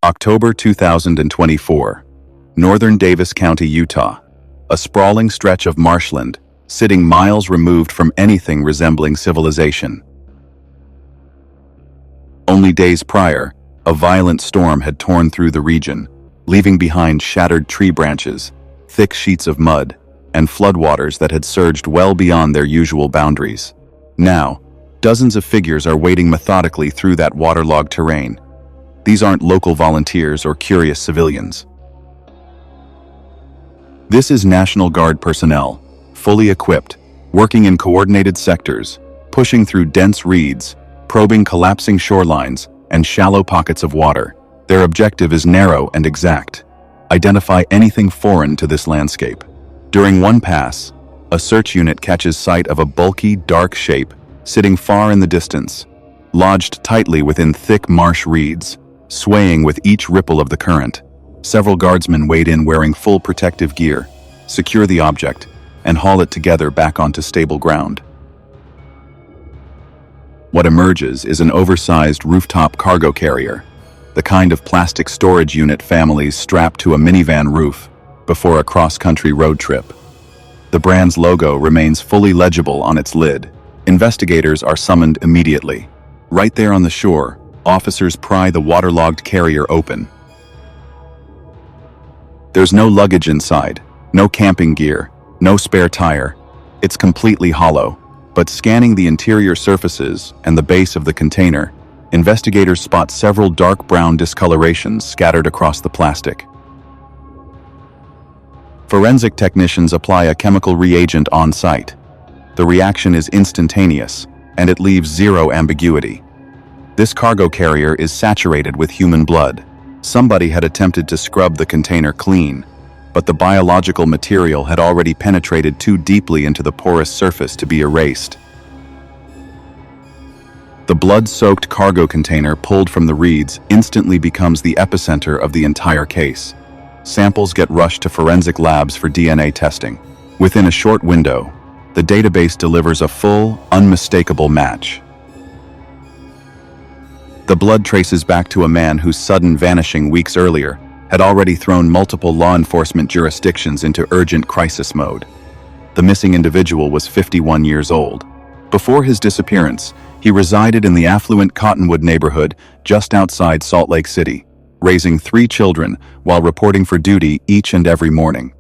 October 2024. Northern Davis County, Utah. A sprawling stretch of marshland, sitting miles removed from anything resembling civilization. Only days prior, a violent storm had torn through the region, leaving behind shattered tree branches, thick sheets of mud, and floodwaters that had surged well beyond their usual boundaries. Now, dozens of figures are wading methodically through that waterlogged terrain. These aren't local volunteers or curious civilians. This is National Guard personnel, fully equipped, working in coordinated sectors, pushing through dense reeds, probing collapsing shorelines and shallow pockets of water. Their objective is narrow and exact: identify anything foreign to this landscape. During one pass, a search unit catches sight of a bulky, dark shape sitting far in the distance, lodged tightly within thick marsh reeds, swaying with each ripple of the current. Several guardsmen wade in wearing full protective gear, secure the object, and haul it together back onto stable ground. What emerges is an oversized rooftop cargo carrier, the kind of plastic storage unit families strap to a minivan roof before a cross-country road trip. The brand's logo remains fully legible on its lid. Investigators are summoned immediately. Right there on the shore, officers pry the waterlogged carrier open. There's no luggage inside, no camping gear, no spare tire. It's completely hollow. But scanning the interior surfaces and the base of the container, investigators spot several dark brown discolorations scattered across the plastic. Forensic technicians apply a chemical reagent on site. The reaction is instantaneous, and it leaves zero ambiguity. This cargo carrier is saturated with human blood. Somebody had attempted to scrub the container clean, but the biological material had already penetrated too deeply into the porous surface to be erased. The blood-soaked cargo container pulled from the reeds instantly becomes the epicenter of the entire case. Samples get rushed to forensic labs for DNA testing. Within a short window, the database delivers a full, unmistakable match. The blood traces back to a man whose sudden vanishing weeks earlier had already thrown multiple law enforcement jurisdictions into urgent crisis mode. The missing individual was 51 years old. Before his disappearance, he resided in the affluent Cottonwood neighborhood just outside Salt Lake City, raising 3 children while reporting for duty each and every morning.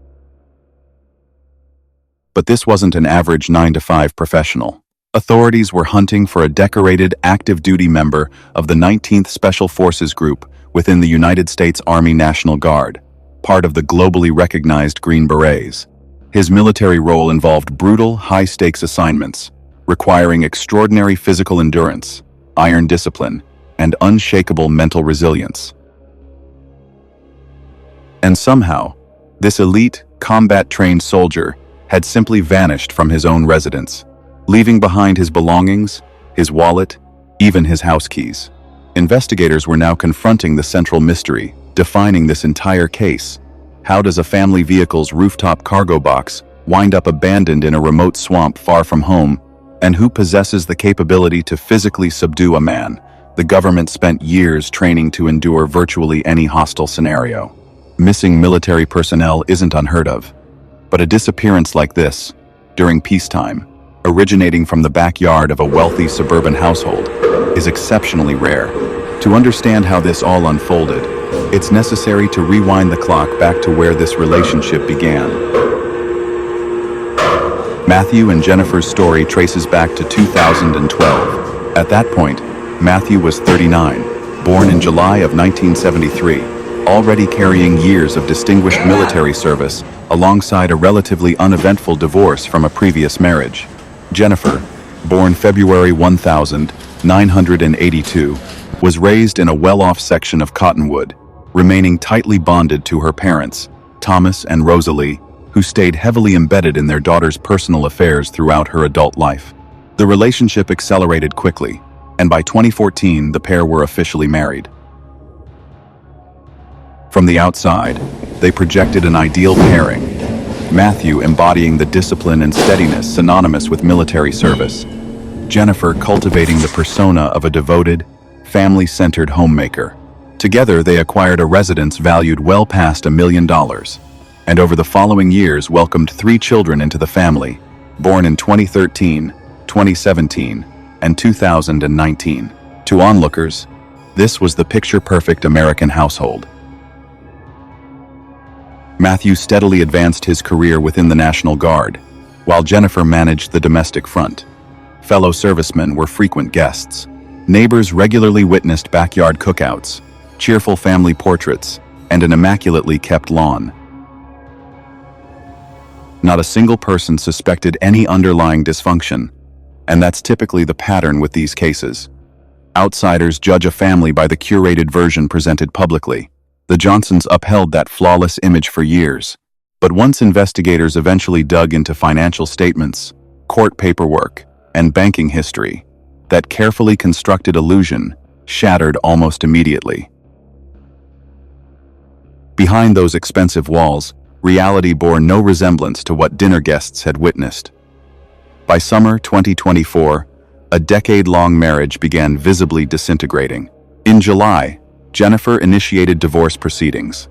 But this wasn't an average 9-to-5 professional. Authorities were hunting for a decorated active duty member of the 19th Special Forces Group within the United States Army National Guard, part of the globally recognized Green Berets. His military role involved brutal, high-stakes assignments, requiring extraordinary physical endurance, iron discipline, and unshakable mental resilience. And somehow, this elite, combat-trained soldier had simply vanished from his own residence, leaving behind his belongings, his wallet, even his house keys. Investigators were now confronting the central mystery, defining this entire case. How does a family vehicle's rooftop cargo box wind up abandoned in a remote swamp far from home? And who possesses the capability to physically subdue a man the government spent years training to endure virtually any hostile scenario? Missing military personnel isn't unheard of, but a disappearance like this, during peacetime, originating from the backyard of a wealthy suburban household, is exceptionally rare. To understand how this all unfolded, it's necessary to rewind the clock back to where this relationship began. Matthew and Jennifer's story traces back to 2012. At that point, Matthew was 39, born in July of 1973, already carrying years of distinguished military service alongside a relatively uneventful divorce from a previous marriage. Jennifer, born February 1982, was raised in a well-off section of Cottonwood, remaining tightly bonded to her parents, Thomas and Rosalie, who stayed heavily embedded in their daughter's personal affairs throughout her adult life. The relationship accelerated quickly, and by 2014 the pair were officially married. From the outside, they projected an ideal pairing, Matthew embodying the discipline and steadiness synonymous with military service, Jennifer cultivating the persona of a devoted, family-centered homemaker. Together, they acquired a residence valued well past $1 million, and over the following years welcomed 3 children into the family, born in 2013, 2017, and 2019. To onlookers, this was the picture-perfect American household. Matthew steadily advanced his career within the National Guard, while Jennifer managed the domestic front. Fellow servicemen were frequent guests. Neighbors regularly witnessed backyard cookouts, cheerful family portraits, and an immaculately kept lawn. Not a single person suspected any underlying dysfunction, and that's typically the pattern with these cases. Outsiders judge a family by the curated version presented publicly. The Johnsons upheld that flawless image for years, but once investigators eventually dug into financial statements, court paperwork, and banking history, that carefully constructed illusion shattered almost immediately. Behind those expensive walls, reality bore no resemblance to what dinner guests had witnessed. By summer 2024, a decade-long marriage began visibly disintegrating. In July, Jennifer initiated divorce proceedings.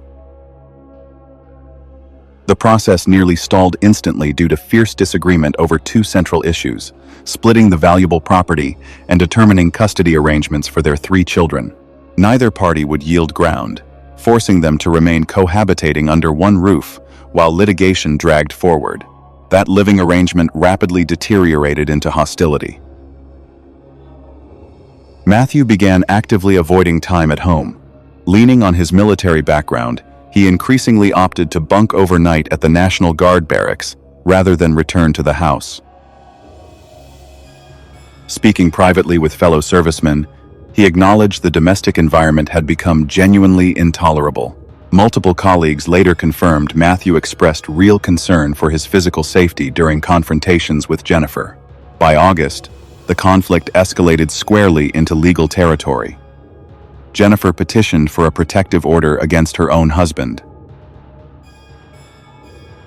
The process nearly stalled instantly due to fierce disagreement over 2 central issues: splitting the valuable property and determining custody arrangements for their 3 children. Neither party would yield ground, forcing them to remain cohabitating under one roof while litigation dragged forward. That living arrangement rapidly deteriorated into hostility. Matthew began actively avoiding time at home. Leaning on his military background, he increasingly opted to bunk overnight at the National Guard barracks rather than return to the house. Speaking privately with fellow servicemen, he acknowledged the domestic environment had become genuinely intolerable. Multiple colleagues later confirmed Matthew expressed real concern for his physical safety during confrontations with Jennifer. By August, the conflict escalated squarely into legal territory. Jennifer petitioned for a protective order against her own husband.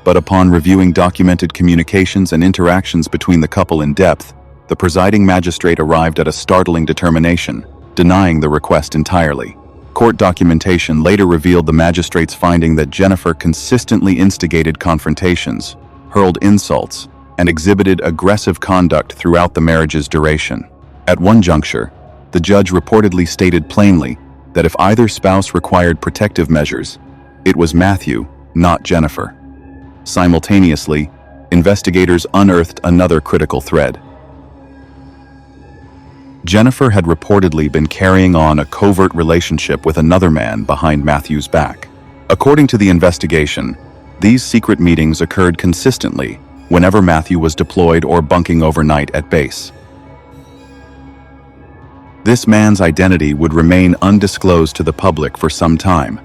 But upon reviewing documented communications and interactions between the couple in depth, the presiding magistrate arrived at a startling determination, denying the request entirely. Court documentation later revealed the magistrate's finding that Jennifer consistently instigated confrontations, hurled insults, and exhibited aggressive conduct throughout the marriage's duration. At one juncture, the judge reportedly stated plainly that if either spouse required protective measures, it was Matthew, not Jennifer. Simultaneously, investigators unearthed another critical thread. Jennifer had reportedly been carrying on a covert relationship with another man behind Matthew's back. According to the investigation, these secret meetings occurred consistently whenever Matthew was deployed or bunking overnight at base. This man's identity would remain undisclosed to the public for some time,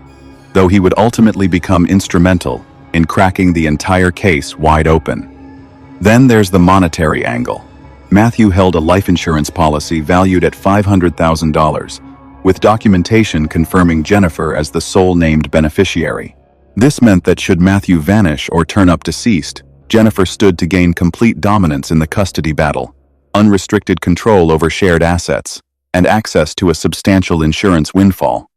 though he would ultimately become instrumental in cracking the entire case wide open. Then there's the monetary angle. Matthew held a life insurance policy valued at $500,000, with documentation confirming Jennifer as the sole named beneficiary. This meant that should Matthew vanish or turn up deceased, Jennifer stood to gain complete dominance in the custody battle, unrestricted control over shared assets, and access to a substantial insurance windfall.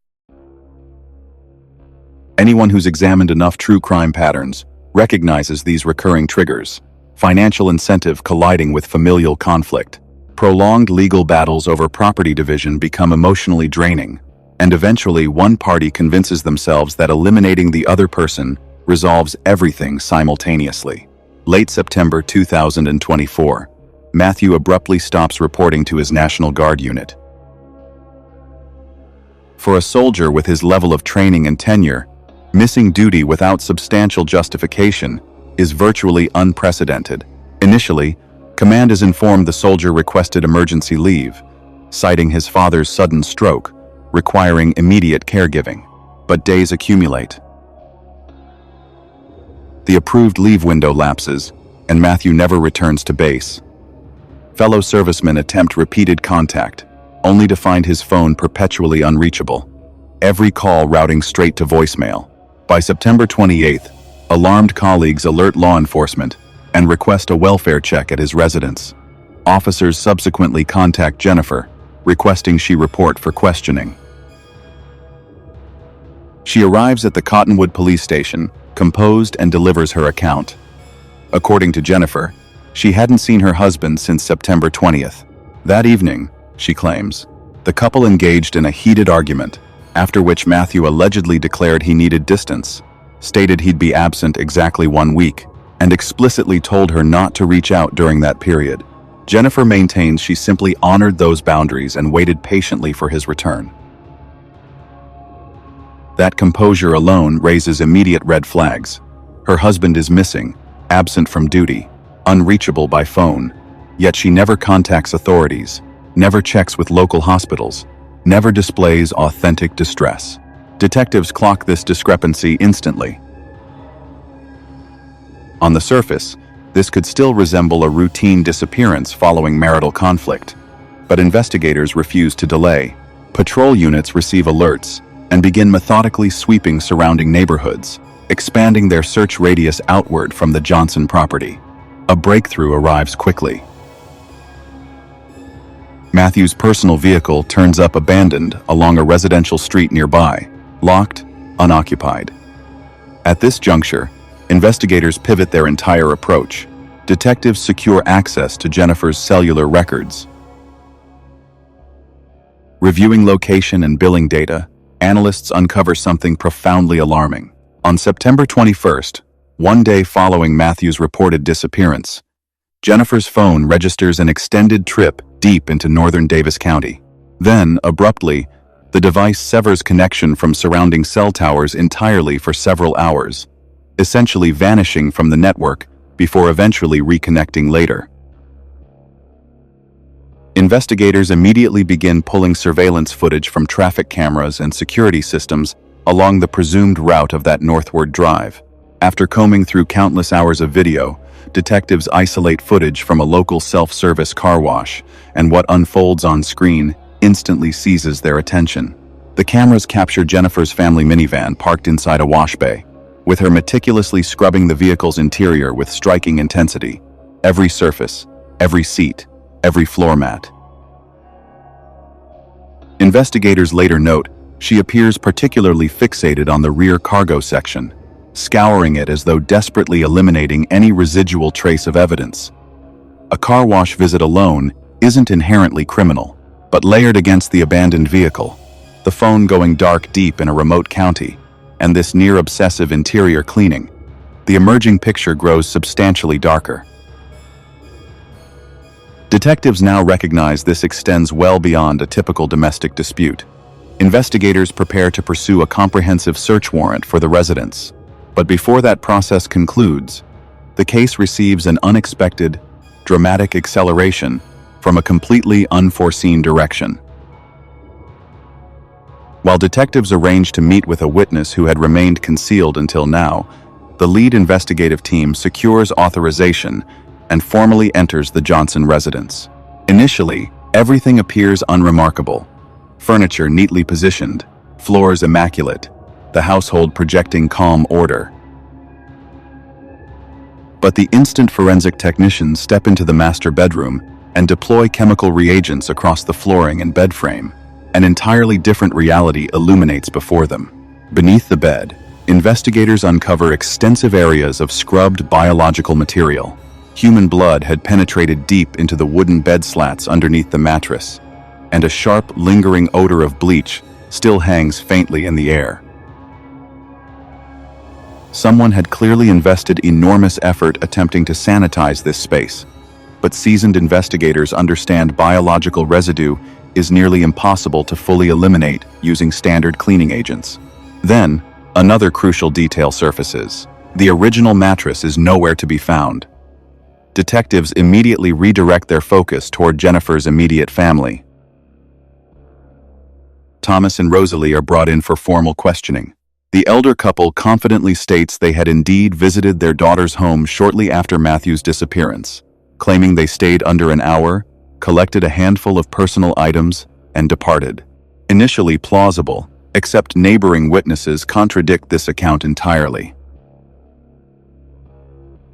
Anyone who's examined enough true crime patterns recognizes these recurring triggers: financial incentive colliding with familial conflict. Prolonged legal battles over property division become emotionally draining, and eventually one party convinces themselves that eliminating the other person resolves everything simultaneously. Late September 2024, Matthew abruptly stops reporting to his National Guard unit. For a soldier with his level of training and tenure, missing duty without substantial justification is virtually unprecedented. Initially, command is informed the soldier requested emergency leave, citing his father's sudden stroke, requiring immediate caregiving. But days accumulate. The approved leave window lapses, and Matthew never returns to base. Fellow servicemen attempt repeated contact, only to find his phone perpetually unreachable, every call routing straight to voicemail. By September 28th, alarmed colleagues alert law enforcement and request a welfare check at his residence. Officers subsequently contact Jennifer, requesting she report for questioning. She arrives at the Cottonwood police station, composed, and delivers her account. According to Jennifer, she hadn't seen her husband since September 20th. That evening, she claims, the couple engaged in a heated argument, after which Matthew allegedly declared he needed distance, stated he'd be absent exactly 1 week, and explicitly told her not to reach out during that period. Jennifer maintains she simply honored those boundaries and waited patiently for his return. That composure alone raises immediate red flags. Her husband is missing, absent from duty, unreachable by phone, yet she never contacts authorities, never checks with local hospitals, never displays authentic distress. Detectives clock this discrepancy instantly. On the surface, this could still resemble a routine disappearance following marital conflict, but investigators refuse to delay. Patrol units receive alerts and begin methodically sweeping surrounding neighborhoods, expanding their search radius outward from the Johnson property. A breakthrough arrives quickly. Matthew's personal vehicle turns up abandoned along a residential street nearby, locked, unoccupied. At this juncture, investigators pivot their entire approach. Detectives secure access to Jennifer's cellular records. Reviewing location and billing data, analysts uncover something profoundly alarming. On September 21st, 1 day following Matthew's reported disappearance, Jennifer's phone registers an extended trip deep into northern Davis County. Then, abruptly, the device severs connection from surrounding cell towers entirely for several hours, essentially vanishing from the network before eventually reconnecting later. Investigators immediately begin pulling surveillance footage from traffic cameras and security systems along the presumed route of that northward drive. After combing through countless hours of video, detectives isolate footage from a local self-service car wash, and what unfolds on screen instantly seizes their attention. The cameras capture Jennifer's family minivan parked inside a wash bay, with her meticulously scrubbing the vehicle's interior with striking intensity. Every surface, every seat, every floor mat. Investigators later note she appears particularly fixated on the rear cargo section, scouring it as though desperately eliminating any residual trace of evidence. A car wash visit alone isn't inherently criminal, but layered against the abandoned vehicle, the phone going dark deep in a remote county, and this near-obsessive interior cleaning, the emerging picture grows substantially darker. Detectives now recognize this extends well beyond a typical domestic dispute. Investigators prepare to pursue a comprehensive search warrant for the residence. But before that process concludes, the case receives an unexpected, dramatic acceleration from a completely unforeseen direction. While detectives arrange to meet with a witness who had remained concealed until now, the lead investigative team secures authorization and formally enters the Johnson residence. Initially, everything appears unremarkable. Furniture neatly positioned, floors immaculate, the household projecting calm order. But the instant forensic technicians step into the master bedroom and deploy chemical reagents across the flooring and bed frame, an entirely different reality illuminates before them. Beneath the bed, investigators uncover extensive areas of scrubbed biological material. Human blood had penetrated deep into the wooden bed slats underneath the mattress, and a sharp, lingering odor of bleach still hangs faintly in the air. Someone had clearly invested enormous effort attempting to sanitize this space, but seasoned investigators understand biological residue is nearly impossible to fully eliminate using standard cleaning agents. Then, another crucial detail surfaces. The original mattress is nowhere to be found. Detectives immediately redirect their focus toward Jennifer's immediate family. Thomas and Rosalie are brought in for formal questioning. The elder couple confidently states they had indeed visited their daughter's home shortly after Matthew's disappearance, claiming they stayed under an hour, collected a handful of personal items, and departed. Initially plausible, except neighboring witnesses contradict this account entirely.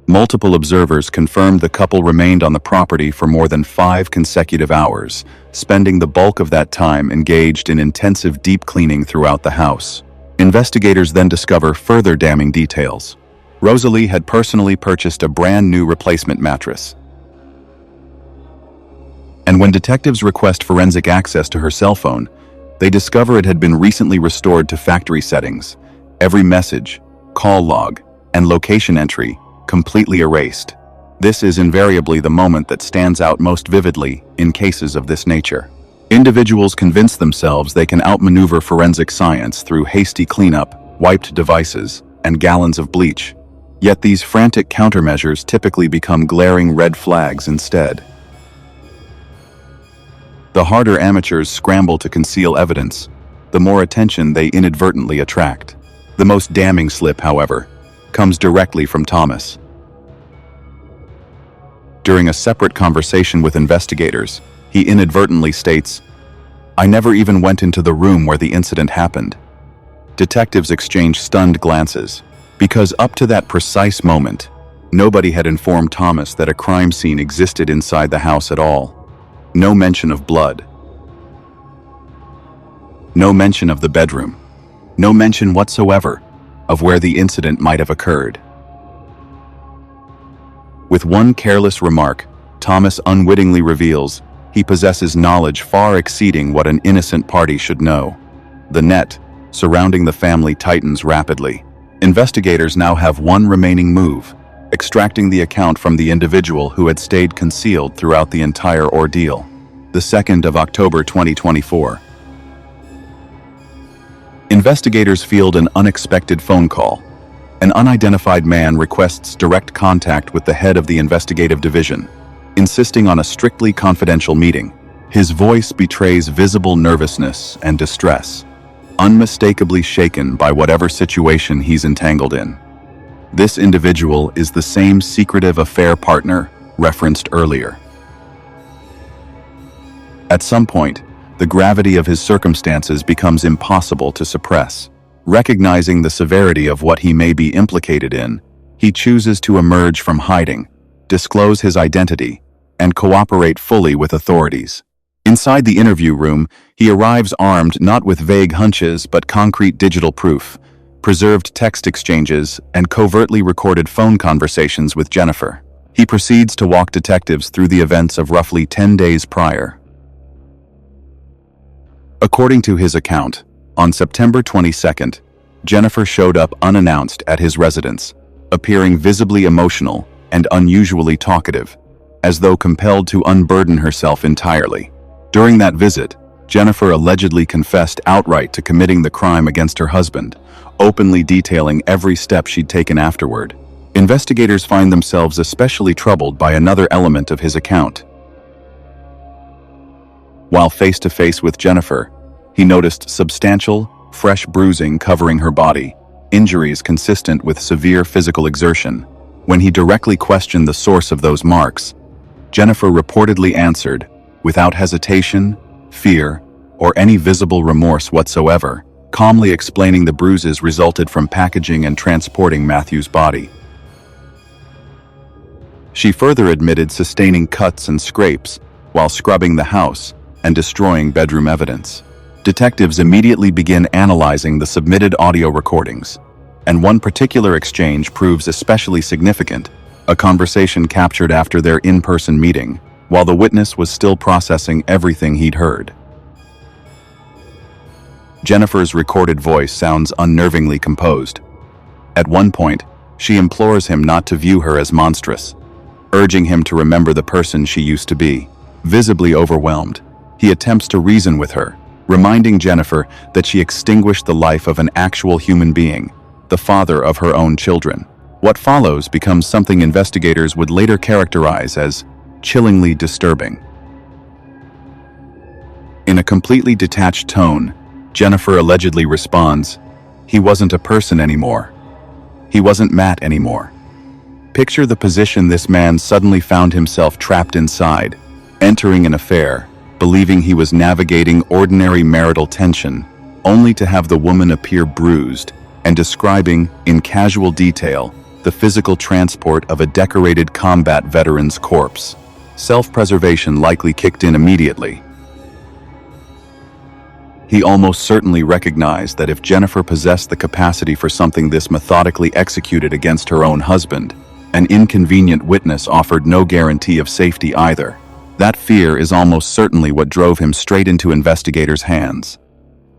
Multiple observers confirmed the couple remained on the property for more than 5 consecutive hours, spending the bulk of that time engaged in intensive deep cleaning throughout the house. Investigators then discover further damning details. Rosalie had personally purchased a brand new replacement mattress. And when detectives request forensic access to her cell phone, they discover it had been recently restored to factory settings. Every message, call log, and location entry completely erased. This is invariably the moment that stands out most vividly in cases of this nature. Individuals convince themselves they can outmaneuver forensic science through hasty cleanup, wiped devices, and gallons of bleach. Yet these frantic countermeasures typically become glaring red flags instead. The harder amateurs scramble to conceal evidence, the more attention they inadvertently attract. The most damning slip, however, comes directly from Thomas. During a separate conversation with investigators, he inadvertently states, "I never even went into the room where the incident happened." Detectives exchange stunned glances, because up to that precise moment, nobody had informed Thomas that a crime scene existed inside the house at all. No mention of blood. No mention of the bedroom. No mention whatsoever of where the incident might have occurred. With one careless remark, Thomas unwittingly reveals he possesses knowledge far exceeding what an innocent party should know. The net surrounding the family tightens rapidly. Investigators now have one remaining move: extracting the account from the individual who had stayed concealed throughout the entire ordeal. The 2nd of October 2024. Investigators field an unexpected phone call. An unidentified man requests direct contact with the head of the investigative division, insisting on a strictly confidential meeting. His voice betrays visible nervousness and distress, unmistakably shaken by whatever situation he's entangled in. This individual is the same secretive affair partner referenced earlier. At some point, the gravity of his circumstances becomes impossible to suppress. Recognizing the severity of what he may be implicated in, he chooses to emerge from hiding, disclose his identity, and cooperate fully with authorities. Inside the interview room, he arrives armed not with vague hunches but concrete digital proof, preserved text exchanges, and covertly recorded phone conversations with Jennifer. He proceeds to walk detectives through the events of roughly 10 days prior. According to his account, on September 22nd, Jennifer showed up unannounced at his residence, appearing visibly emotional and unusually talkative, as though compelled to unburden herself entirely. During that visit, Jennifer allegedly confessed outright to committing the crime against her husband, openly detailing every step she'd taken afterward. Investigators find themselves especially troubled by another element of his account. While face-to-face with Jennifer, he noticed substantial, fresh bruising covering her body, injuries consistent with severe physical exertion. When he directly questioned the source of those marks, Jennifer reportedly answered, without hesitation, fear, or any visible remorse whatsoever, calmly explaining the bruises resulted from packaging and transporting Matthew's body. She further admitted sustaining cuts and scrapes while scrubbing the house and destroying bedroom evidence. Detectives immediately begin analyzing the submitted audio recordings, and one particular exchange proves especially significant, a conversation captured after their in-person meeting, while the witness was still processing everything he'd heard. Jennifer's recorded voice sounds unnervingly composed. At one point, she implores him not to view her as monstrous, urging him to remember the person she used to be. Visibly overwhelmed, he attempts to reason with her, reminding Jennifer that she extinguished the life of an actual human being, the father of her own children. What follows becomes something investigators would later characterize as chillingly disturbing. In a completely detached tone, Jennifer allegedly responds, "He wasn't a person anymore. He wasn't Matt anymore." Picture the position this man suddenly found himself trapped inside, entering an affair, believing he was navigating ordinary marital tension, only to have the woman appear bruised and describing, in casual detail, the physical transport of a decorated combat veteran's corpse. Self-preservation likely kicked in immediately. He almost certainly recognized that if Jennifer possessed the capacity for something this methodically executed against her own husband, an inconvenient witness offered no guarantee of safety either. That fear is almost certainly what drove him straight into investigators' hands.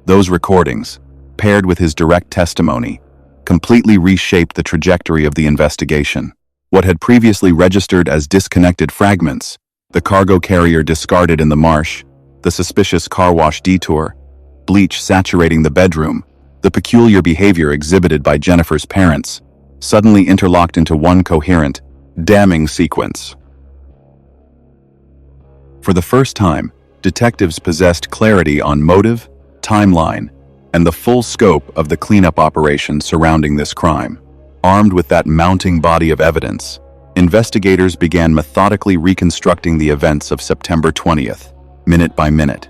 Those recordings, paired with his direct testimony, completely reshaped the trajectory of the investigation. What had previously registered as disconnected fragments, the cargo carrier discarded in the marsh, the suspicious car wash detour, bleach saturating the bedroom, the peculiar behavior exhibited by Jennifer's parents, suddenly interlocked into one coherent, damning sequence. For the first time, detectives possessed clarity on motive, timeline, and the full scope of the cleanup operation surrounding this crime. Armed with that mounting body of evidence, investigators began methodically reconstructing the events of September 20th, minute by minute.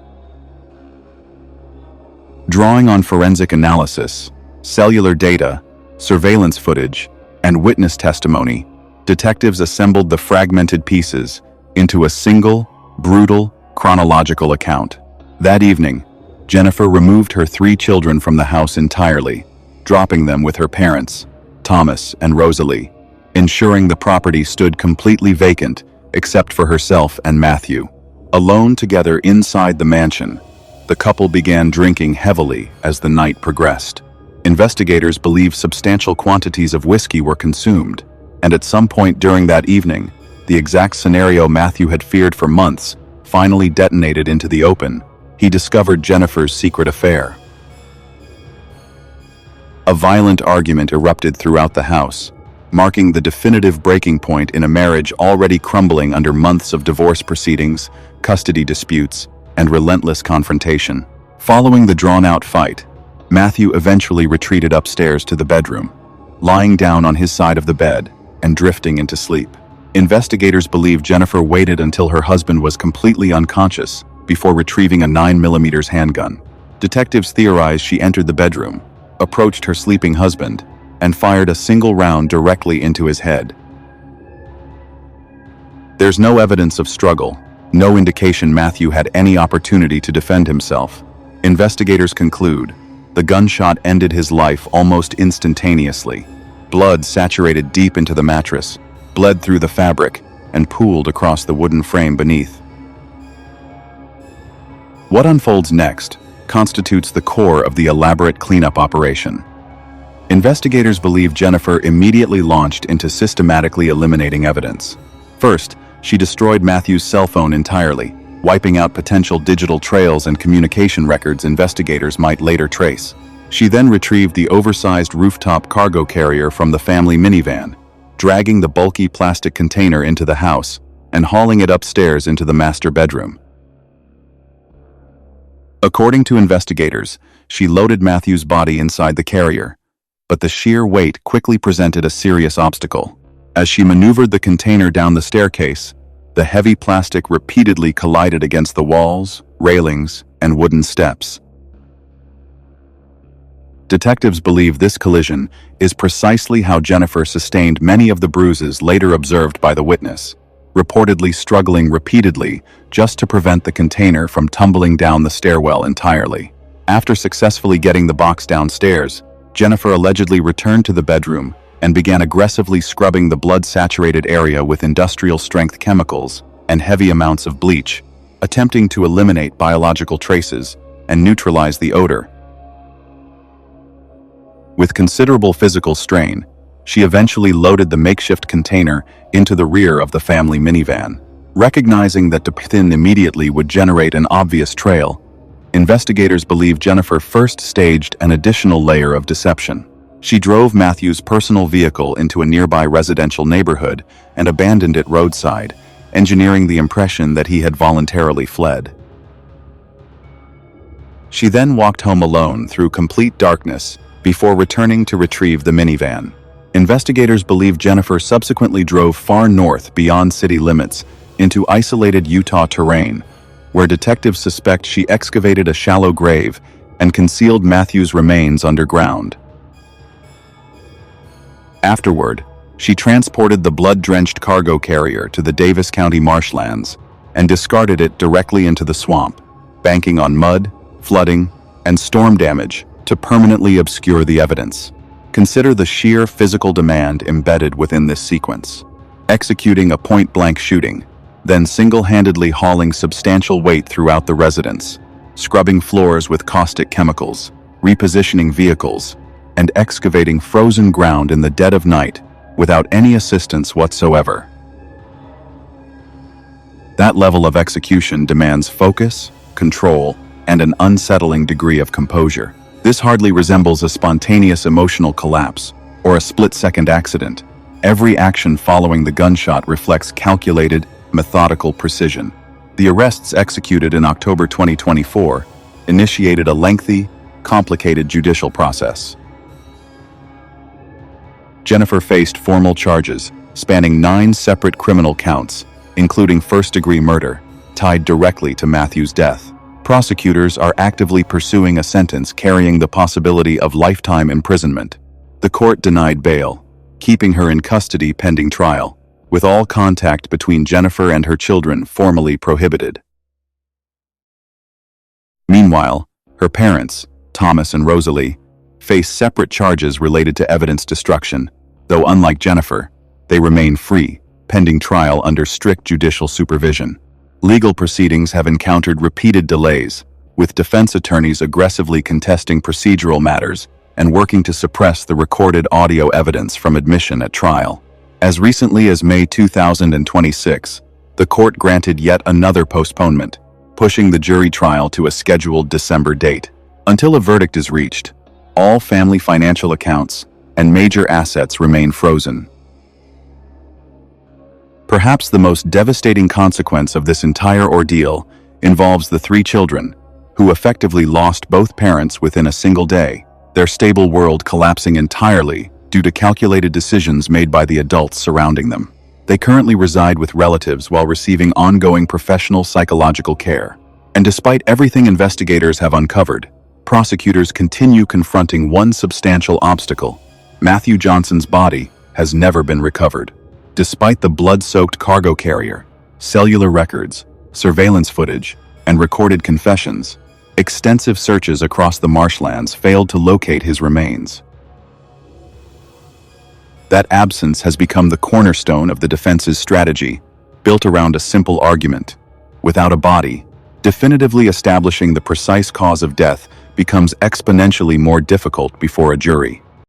Drawing on forensic analysis, cellular data, surveillance footage, and witness testimony, detectives assembled the fragmented pieces into a single, brutal, chronological account. That evening, Jennifer removed her 3 children from the house entirely, dropping them with her parents, Thomas and Rosalie, ensuring the property stood completely vacant except for herself and Matthew. Alone together inside the mansion, the couple began drinking heavily as the night progressed. Investigators believe substantial quantities of whiskey were consumed, and at some point during that evening, the exact scenario Matthew had feared for months finally detonated into the open. He discovered Jennifer's secret affair. A violent argument erupted throughout the house, marking the definitive breaking point in a marriage already crumbling under months of divorce proceedings, custody disputes, and relentless confrontation. Following the drawn-out fight, Matthew eventually retreated upstairs to the bedroom, lying down on his side of the bed and drifting into sleep. Investigators believe Jennifer waited until her husband was completely unconscious before retrieving a 9mm handgun. Detectives theorize she entered the bedroom, approached her sleeping husband, and fired a single round directly into his head. There's no evidence of struggle, no indication Matthew had any opportunity to defend himself. Investigators conclude the gunshot ended his life almost instantaneously. Blood saturated deep into the mattress, bled through the fabric, and pooled across the wooden frame beneath. What unfolds next constitutes the core of the elaborate cleanup operation. Investigators believe Jennifer immediately launched into systematically eliminating evidence. First, she destroyed Matthew's cell phone entirely, wiping out potential digital trails and communication records investigators might later trace. She then retrieved the oversized rooftop cargo carrier from the family minivan, dragging the bulky plastic container into the house and hauling it upstairs into the master bedroom. According to investigators, she loaded Matthew's body inside the carrier, but the sheer weight quickly presented a serious obstacle. As she maneuvered the container down the staircase, the heavy plastic repeatedly collided against the walls, railings, and wooden steps. Detectives believe this collision is precisely how Jennifer sustained many of the bruises later observed by the witness, reportedly struggling repeatedly just to prevent the container from tumbling down the stairwell entirely. After successfully getting the box downstairs, Jennifer allegedly returned to the bedroom and began aggressively scrubbing the blood-saturated area with industrial-strength chemicals and heavy amounts of bleach, attempting to eliminate biological traces and neutralize the odor. With considerable physical strain, she eventually loaded the makeshift container into the rear of the family minivan. Recognizing that to thin immediately would generate an obvious trail, investigators believe Jennifer first staged an additional layer of deception. She drove Matthew's personal vehicle into a nearby residential neighborhood and abandoned it roadside, engineering the impression that he had voluntarily fled. She then walked home alone through complete darkness before returning to retrieve the minivan. Investigators believe Jennifer subsequently drove far north beyond city limits into isolated Utah terrain, where detectives suspect she excavated a shallow grave and concealed Matthew's remains underground. Afterward, she transported the blood-drenched cargo carrier to the Davis County marshlands and discarded it directly into the swamp, banking on mud, flooding, and storm damage to permanently obscure the evidence. Consider the sheer physical demand embedded within this sequence. Executing a point-blank shooting, then single-handedly hauling substantial weight throughout the residence, scrubbing floors with caustic chemicals, repositioning vehicles, and excavating frozen ground in the dead of night without any assistance whatsoever. That level of execution demands focus, control, and an unsettling degree of composure. This hardly resembles a spontaneous emotional collapse or a split-second accident. Every action following the gunshot reflects calculated, methodical precision. The arrests executed in October 2024 initiated a lengthy, complicated judicial process. Jennifer faced formal charges spanning 9 separate criminal counts, including first-degree murder, tied directly to Matthew's death. Prosecutors are actively pursuing a sentence carrying the possibility of lifetime imprisonment. The court denied bail, keeping her in custody pending trial, with all contact between Jennifer and her children formally prohibited. Meanwhile, her parents, Thomas and Rosalie, face separate charges related to evidence destruction, though unlike Jennifer, they remain free, pending trial under strict judicial supervision. Legal proceedings have encountered repeated delays, with defense attorneys aggressively contesting procedural matters and working to suppress the recorded audio evidence from admission at trial. As recently as May 2026, the court granted yet another postponement, pushing the jury trial to a scheduled December date. Until a verdict is reached, all family financial accounts and major assets remain frozen. Perhaps the most devastating consequence of this entire ordeal involves the 3 children, who effectively lost both parents within a single day, their stable world collapsing entirely due to calculated decisions made by the adults surrounding them. They currently reside with relatives while receiving ongoing professional psychological care. And despite everything investigators have uncovered, prosecutors continue confronting one substantial obstacle. Matthew Johnson's body has never been recovered. Despite the blood-soaked cargo carrier, cellular records, surveillance footage, and recorded confessions, extensive searches across the marshlands failed to locate his remains. That absence has become the cornerstone of the defense's strategy, built around a simple argument. Without a body, definitively establishing the precise cause of death becomes exponentially more difficult before a jury.